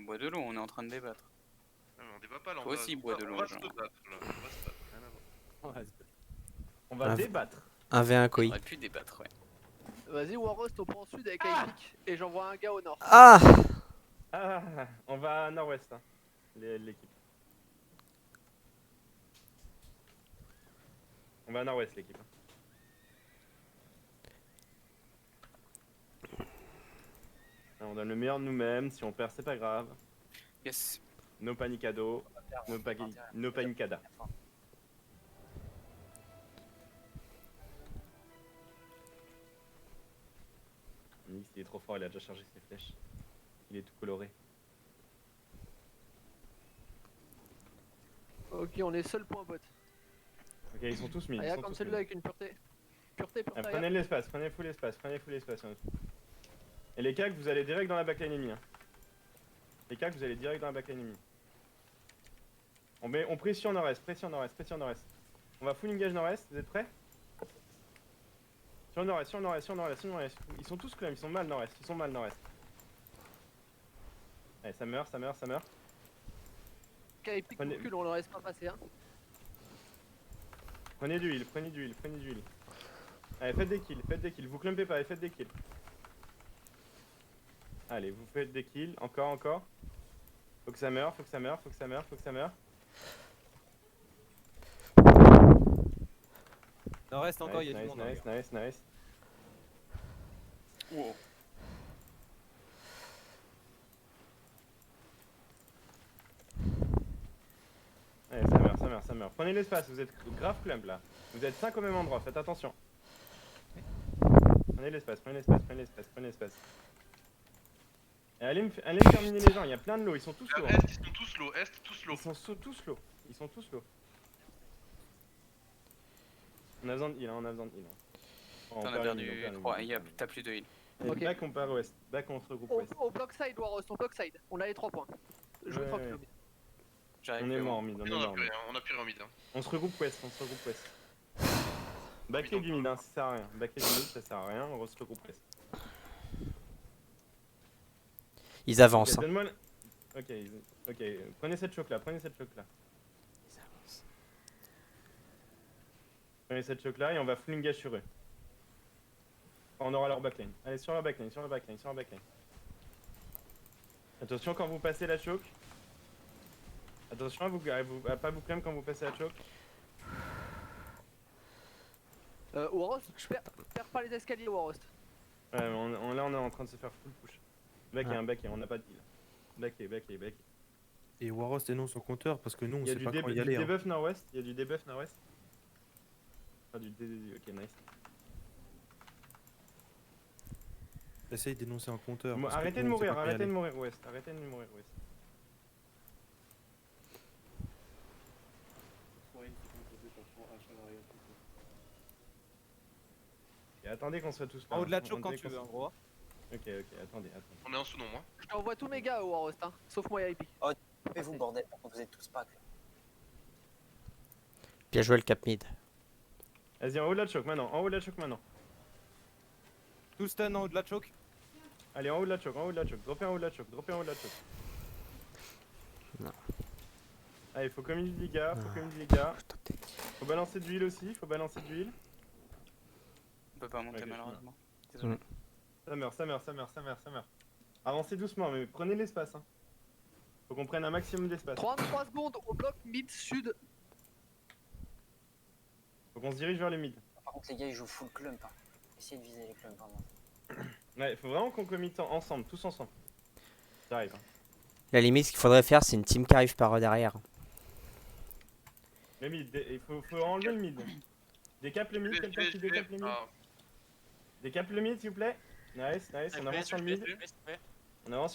bois de l'eau, on est en train de débattre. Non, mais on débat pas là, Toi aussi, bois de l'eau, on va se genre. battre là. On va se battre, rien à voir. On va débattre. 1v1 On Koi. aurait pu débattre, ouais. Vas-y, Warost au point sud avec Epic et j'envoie un gars au nord. Ah Ah, on va à nord-ouest, hein, l'équipe. On va à nord-ouest, l'équipe. On donne le meilleur de nous-mêmes. Si on perd, c'est pas grave. Yes. No panicado. No panicada. Nix, il est trop fort, il a déjà chargé ses flèches. Il est tout coloré. Ok, on est seul point bot. Ok, ils sont tous mis. Aya comme celui-là avec une pureté. Pureté, Ah, Aya. prenez l'espace, prenez full espace, hein. Et les cacs, vous allez direct dans la backline ennemie. Hein. Les cacs, vous allez direct dans la backline ennemie. On pression nord-est, pression nord-est. On va full engage nord-est, vous êtes prêts? Sur le nord-est. Ils sont tous claims, ils sont mal nord-est, Allez, ça meurt. Ok, Epic recule, on le laisse pas passer. Hein. Prenez du heal. Allez, faites des kills, vous clumpez pas, faites des kills. Allez, vous faites des kills, encore. Faut que ça meure. Nord-est encore, il y a du monde. Nice. Wow. Allez, ça meurt. Prenez l'espace, vous êtes grave clump là. Vous êtes 5 au même endroit, faites attention. Prenez l'espace. Et allez me terminer les gens, il y a plein de lots, ils sont tous low. Est, ils sont tous low, est, tous low. Ils sont tous low. On a besoin de heal, T'en as perdu 3, t'as plus de heal. Et Ok. back on part ouest, on se regroupe ouest. Au block side, Warost, au block side. On a les 3 points. Je Ouais, crois ouais. que J'arrive. On est mort mid, On a plus rien, on a plus rien en mid. Hein. On se regroupe ouest. Backer du mid, hein, ça sert à rien. Ça sert à rien, on se regroupe ouest. Ils avancent. Ok, Hein. donne-moi ok, prenez cette choc là. Ils avancent. Prenez cette choc là et on va full engage sur eux. On aura leur backline. Allez, sur leur backline. Attention quand vous passez la choc. Attention à pas vous claim quand vous passez la choc. Warost, perds pas les escaliers, Warost. Ouais, mais là on est en train de se faire full push. Backé, on n'a pas de deal. Backé. Et Warost énonce son compteur parce que nous on Il y a sait du pas quand y aller. debuff nord-ouest. Ah, ok, nice. Essaye d'énoncer un compteur. Arrêtez de mourir ouest. Et attendez qu'on soit tous là. En haut de la choke quand tu veux, en gros. Ok, attendez. On est en sous non moi. Je t'envoie tous mes gars au Warost, hein. Sauf moi et Epic. Et vous, bordel, vous êtes tous pas. Bien joué le cap mid. Vas-y, en haut de la choke maintenant. Tout stun en haut de la choke. Allez, en haut de la choke. Droppez en haut de la choke. Non. Allez, faut communiquer les gars, Faut balancer du heal aussi, On peut pas monter Ok, malheureusement. Désolé. Ça meurt. Avancez doucement, mais prenez l'espace. Hein. Faut qu'on prenne un maximum d'espace. 33 secondes au bloc mid-sud. Faut qu'on se dirige vers les mid. Par contre, les gars, ils jouent full clump. Hein. Essayez de viser les clumps, vraiment. Ouais, faut vraiment qu'on commit ensemble, tous ensemble. Ça arrive. Hein. La limite, ce qu'il faudrait faire, c'est une team qui arrive par derrière. Le mid, il faut enlever le mid. Décap le mid, quelqu'un qui décape le mid. Ah, Décap le mid, s'il vous plaît. Nice, on avance sur le mid. On avance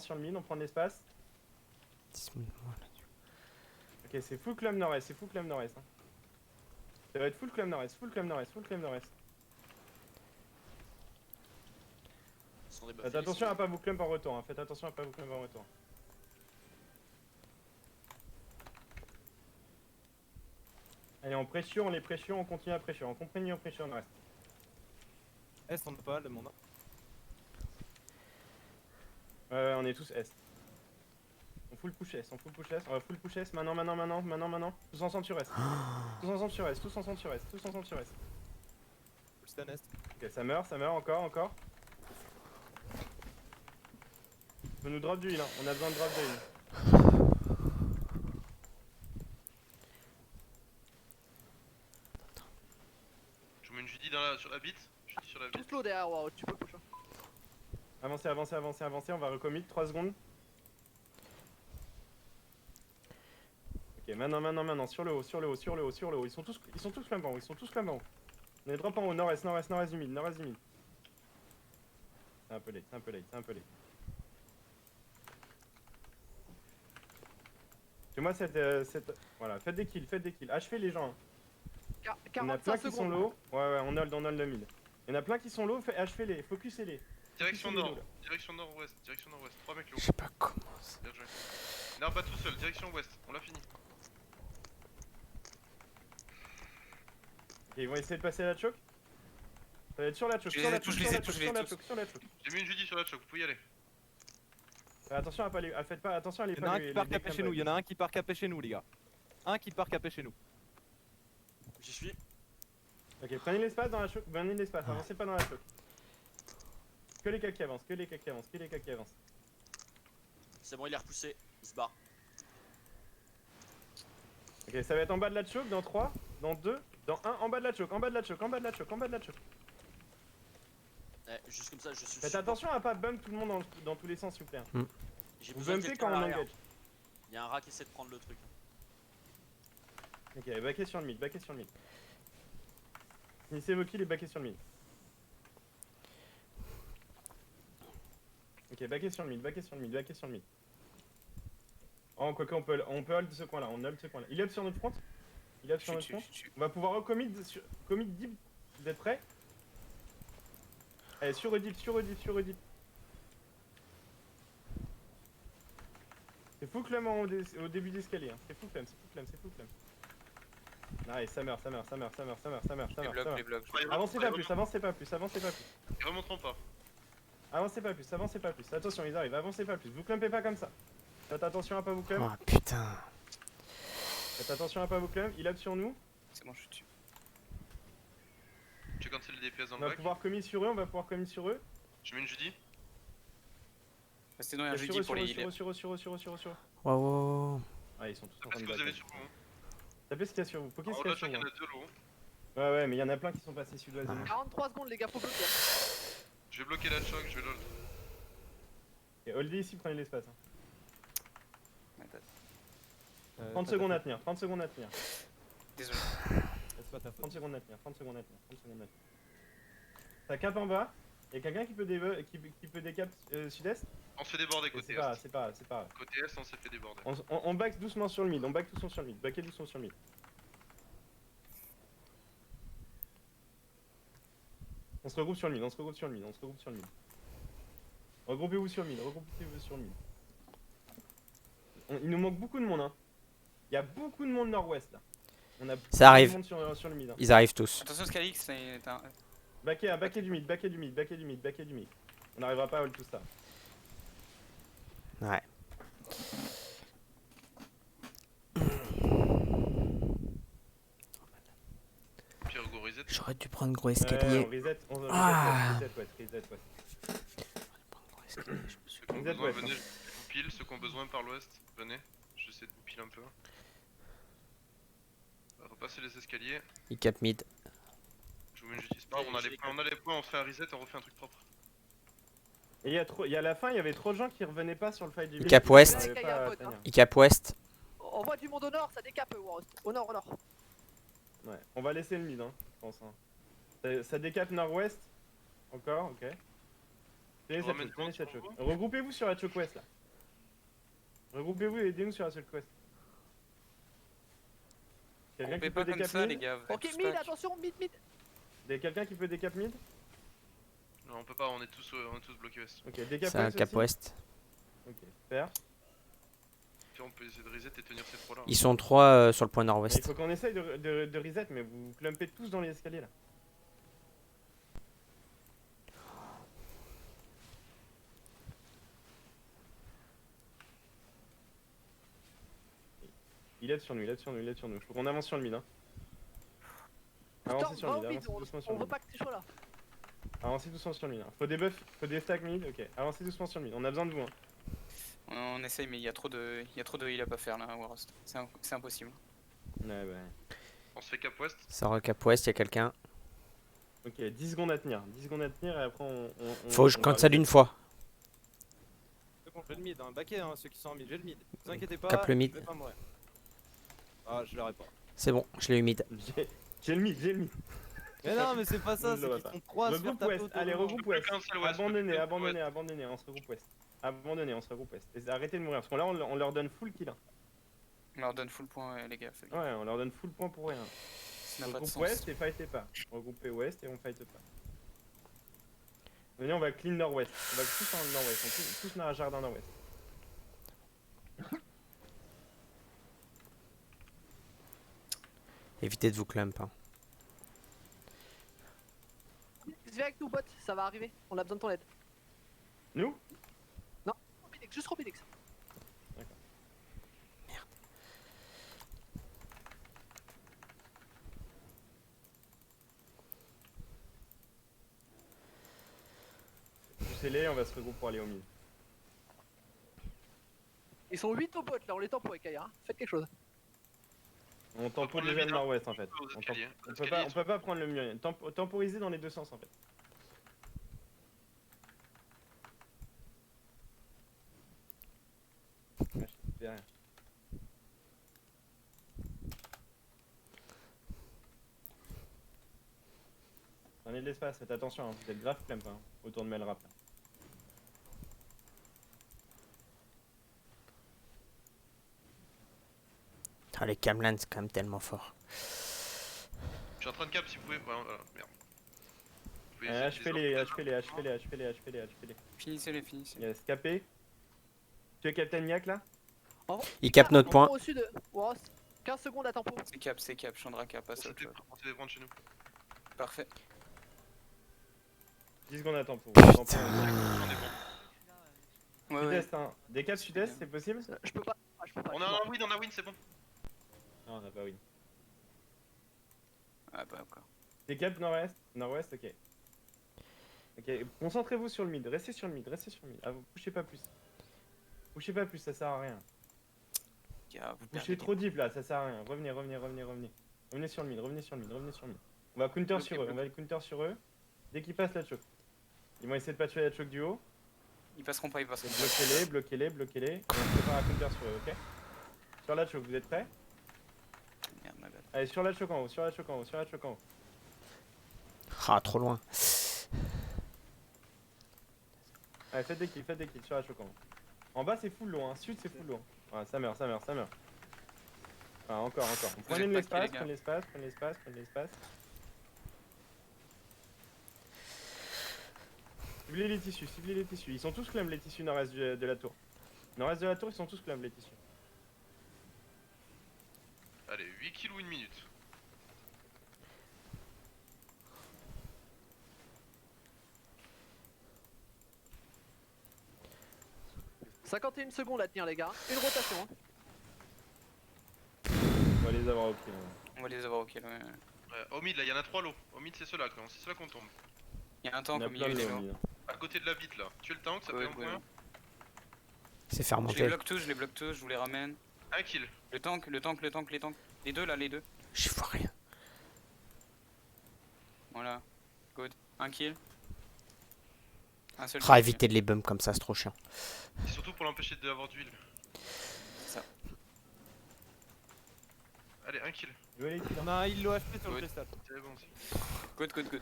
sur le mid, on prend de l'espace. Ok, c'est full club nord-est, hein. Ça va être full club nord-est. Faites attention à pas vous clump en retour, hein. Allez, on continue à pression, on reste. Est, on n'a pas le monde. Ouais, on est tous est. full push S, on full push S, on va full push S, maintenant. Tous ensemble sur S. Tous ensemble sur S, tous ensemble sur S, tous ensemble sur S. Full stun est. Ok, ça meurt, encore. Faut nous drop du heal, hein. On a besoin de drop de heal. Je vous mets une Judy sur la bite. Judy sur la Tout bite. slow derrière Warhost, tu peux push. Hein. Avancez, on va recommit, 3 secondes. Ok, maintenant, sur le haut. Ils sont tous flambants, On est drop en haut, nord-est du mid. C'est un peu late. Fais-moi cette... Voilà, faites des kills. Achevez les gens. Hein. Il y en a plein 45 qui sont secondes. low. Ouais, on hold le mid. Il y en a plein qui sont low, achevez-les, focusez-les. Direction Focusez-les nord. low, là. Direction nord-ouest. 3 mecs low. Je sais pas comment ça. Bien joué. Non, pas tout seul. Direction ouest. On l'a fini. Ok, ils vont essayer de passer à la choke. Ça va être sur la choke, Je les ai tous, sur la choke. J'ai mis une Judy sur la choke. Vous pouvez y aller. Attention à pas les... Faites pas attention à les Il y en a un qui part caper chez nous, les gars. Un qui part caper chez nous. J'y suis. Ok, prenez l'espace dans la choke, avancez pas dans la choke. Que les cacs qui avancent. C'est bon, il est repoussé. Il se barre. Ok, ça va être en bas de la choke, dans 3, dans 2, dans 1, en bas de la choke. Eh, juste comme ça, je suis. Faites attention à pas bump tout le monde dans tous les sens, s'il vous plaît. J'ai Vous besoin de bumpez quelqu'un quand on derrière. engage. Il y a un rat qui essaie de prendre le truc. Ok, backez sur le mid. Finissez vos kills et backez sur le mid. Ok, backez sur le mid. Oh, quoique on peut hold ce coin là, Il est up sur notre front. On va pouvoir commit deep. Vous êtes prêts? Allez, sur deep. C'est fou clement au début d'escalier. Hein. C'est fou clem. Nice, ça meurt. Les blocs. Avancez pas plus. Ils remonteront pas. Avancez pas plus. Attention, ils arrivent. Avancez pas plus. Vous clumpez pas comme ça. Faites attention à pas vous clump. Oh putain. Il up sur nous. C'est bon, je suis dessus. J'ai cancel le DPS dans On le va bac. pouvoir commit sur eux. Je mets une Judy. Restez dans un jeudi pour les heals. Sur eux. Wow. Ah, ils sont tous en Parce train que de vous avez battre. sur vous. Tapez ce qu'il y a sur vous. Poké En ce haut qu'il de y la a sur choke, il y vous. en a 2 low. Ouais, mais il y en a plein qui sont passés sud-ouest de nous. 43 secondes, les gars, faut bloquer. Je vais bloquer la choke, je vais l'hold. Et holdez ici, prenez l'espace. Hein. Ouais, t'as- 30 secondes à tenir. Désolé. C'est pas ta faute. 30 secondes à tenir. Ça cap en bas. Y'a quelqu'un qui peut décap sud-est? On se fait déborder côté C'est pas est. grave. Côté est, on s'est fait déborder. On back doucement sur le mid. Backez doucement sur le mid. On se regroupe sur le mid. Regroupez-vous sur le mid. Il nous manque beaucoup de monde, hein. Il y a beaucoup de monde nord-ouest là. On a Ça arrive. beaucoup de monde sur le mid. Hein. Ils arrivent tous. Attention, Scalix, c'est un. Backez du mid. On n'arrivera pas à hold tout ça. Ouais. Pierre go reset. J'aurais dû prendre gros On escalier. reset, Ah. reset west. Ceux qui ont Vous êtes besoin, west, venez, je vous pile. Ceux qui ont besoin par l'ouest, venez. J'essaie de vous pile un peu. On va repasser les escaliers. Ils cap mid. Je vous mets une Judy. C'est pas grave, on a les points, on fait un reset et on refait un truc propre. Et à la fin, il y avait trop de gens qui revenaient pas sur le fight du mid. cap ouest. Ils arrivaient pas à tenir. Ils cap ouest. On voit du monde au nord, ça décape, Warhost. Au nord. Ouais, on va laisser le mid, hein, je pense. Hein. Ça décape nord-ouest. Encore, ok. Tenez cette Ramène choke, tenez cette sur choke. vous. Regroupez-vous sur la choke ouest là. Regroupez-vous et aidez-nous sur la choke ouest. Quelqu'un Coupez qui peut pas comme décap ça, les mid? gars. Vous êtes Ok, tous mid, back. attention, mid. Quelqu'un qui peut décap mid? Non, on peut pas, on est tous bloqués ouest. Ok, décap C'est un ouest cap aussi. ouest. Ok, super. Puis on peut essayer de reset et tenir ces trois là. Ils sont 3 sur le point Il nord-ouest. faut qu'on essaye de reset, mais vous clumpez tous dans les escaliers là. Il aide sur nous, il aide sur nous, il aide sur nous. Faut qu'on avance sur le mid. Hein. Putain, Avancez sur va le au mid, mid, avancez doucement sur on le veut mid. pas que tu sois là. Avancez doucement sur le mid. Hein. Faut des buffs, faut des stacks mid, ok. Avancez doucement sur le mid, on a besoin de vous. Hein. On essaye, mais il y a trop de heal à pas faire là, Warhost. C'est impossible. Ouais, On se fait cap ouest. Ça recap ouest, y'a quelqu'un. Ok, 10 secondes à tenir. 10 secondes à tenir et après on. Faut que je on compte va ça arrêter. d'une fois. C'est bon, j'ai le mid, hein. Baquet, hein, ceux qui sont en mid, j'ai le mid. Ne vous inquiétez pas, Cap le mid. je vais pas mourir. Ah, je l'aurai pas. C'est bon, je l'ai eu mid. J'ai le mid, j'ai le mid. Mais non, mais c'est pas ça, Je c'est l'aurai qu'ils pas. sont 3 sur Regroupe taper ouest, autour allez, de moi. regroupe ouest. Plus qu'un seul ouest, Abandonnez, plus qu'un abandonnez, ouest. abandonnez, on se regroupe ouest. Abandonnez, on se regroupe ouest. Et arrêtez de mourir, parce que là on leur donne full kill. Hein. On leur donne full point, les gars. faites gaffe. Ouais, on leur donne full point pour rien. Ça n'a pas de Regroupe sens. ouest et fightez pas. Regroupez ouest et on fight pas. Venez, on va clean nord-ouest. On va tous en nord-ouest, on tous dans un jardin nord-ouest. Évitez de vous clump. Hein. Viens avec nous, bot, ça va arriver. On a besoin de ton aide. Nous Robinix, juste Robinix. Poussez-les, on va se regrouper pour aller au mid. Ils sont 8 au bot là, on les tempo avec Kaya. Hein. Faites quelque chose. On tempo prendre le déjà le mid, hein. nord-ouest en fait. Aux On, escaliers. on Aux peut escaliers, pas, on peut pas prendre le mur. Temporiser dans les deux sens en fait. Ouais, je fais rien. Prenez de l'espace, faites attention, hein. Vous êtes grave clamp hein, autour de Melrap. Là. Ah, les Camlands, c'est quand même tellement fort. Je suis en train de cap si vous pouvez. Ouais, voilà, merde. Vous pouvez essayer HP de les, les HP les, HP les, HP les, HP les, HP les. Finissez-les, finissez. Yes, capé. Tu es Captain Yak là? Il capte notre point. Au sud, Waros. 15 secondes à tempo. C'est cap, Chandra cap, passe à autre chose. On s'est des points de chez nous. Parfait. 10 secondes à temps pour. On est bon. Ouais, ouais. Sud-est, hein. Des caps sud-est, c'est possible? Je peux pas. Ah, je peux pas. On je a peux pas. un win, c'est bon. Non, on a pas win. Ah, pas encore. Des caps nord-est? Nord-ouest, ok. Ok, concentrez-vous sur le mid, restez sur le mid, restez sur le mid. Ah, vous poussez pas plus. Poussez pas plus, ça sert à rien. Gars, vous Poussez perdez. trop deep là, ça sert à rien. Revenez, revenez, revenez, revenez. Revenez sur le mid, revenez sur le mid, revenez sur le mid. On va counter Bloqué, sur eux, on va les counter sur eux. Dès qu'ils passent la choke. Ils vont essayer de pas tuer la choke du haut. Ils passeront pas, ils passeront pas. Bloquez-les, bloquez-les, bloquez-les. Et on se prépare à counter sur eux, ok? Sur la choke, vous êtes prêts? Merde, ma bad. Allez, sur la choke en haut, sur la choke en haut, sur la choke en haut. Ah, trop loin. Allez, faites des kills sur la choke en haut. En bas c'est full loin, sud c'est full loin. Voilà, ça meurt, ça meurt, ça meurt. Voilà, encore. Prenez êtes de pas l'espace, qui, les gars prenez l'espace, prenez l'espace, prenez l'espace. Ciblez les tissus, ciblez les tissus. Ils sont tous clum les tissus nord-est de la tour. Nord-est de la tour, ils sont tous clum les tissus. Allez, 8 kills ou 1 minute. « 51 secondes à tenir, les gars. Une rotation. Hein. On va les avoir au pied. On va les avoir au kill, ouais. Au mid là, il y en a 3 lots. Au mid c'est ceux-là qu'on tombe. Il y a un On tank a au plein milieu de des lots, lots. au milieu. À côté de la vite là. Tu es le tank, ça Ouais, fait combien ouais. C'est faire Je les monter. bloque tous, je les bloque tous, je vous les ramène. Un kill. Le tank, les tanks. Les deux là, les deux. J'y vois rien. Voilà. Good. Un kill. Un seul Ah, kill. évitez de les bump comme ça, c'est trop chiant. C'est surtout pour l'empêcher d'avoir d'huile. Ça. Allez, un kill. Jouez les kills. On a un heal low HP sur le Ouais. cristal. C'est bon aussi. Good.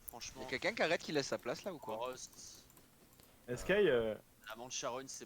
Franchement, Y'a quelqu'un qui arrête qui laisse sa place là ou quoi? Forest, Sky, la manche charogne c'est bon.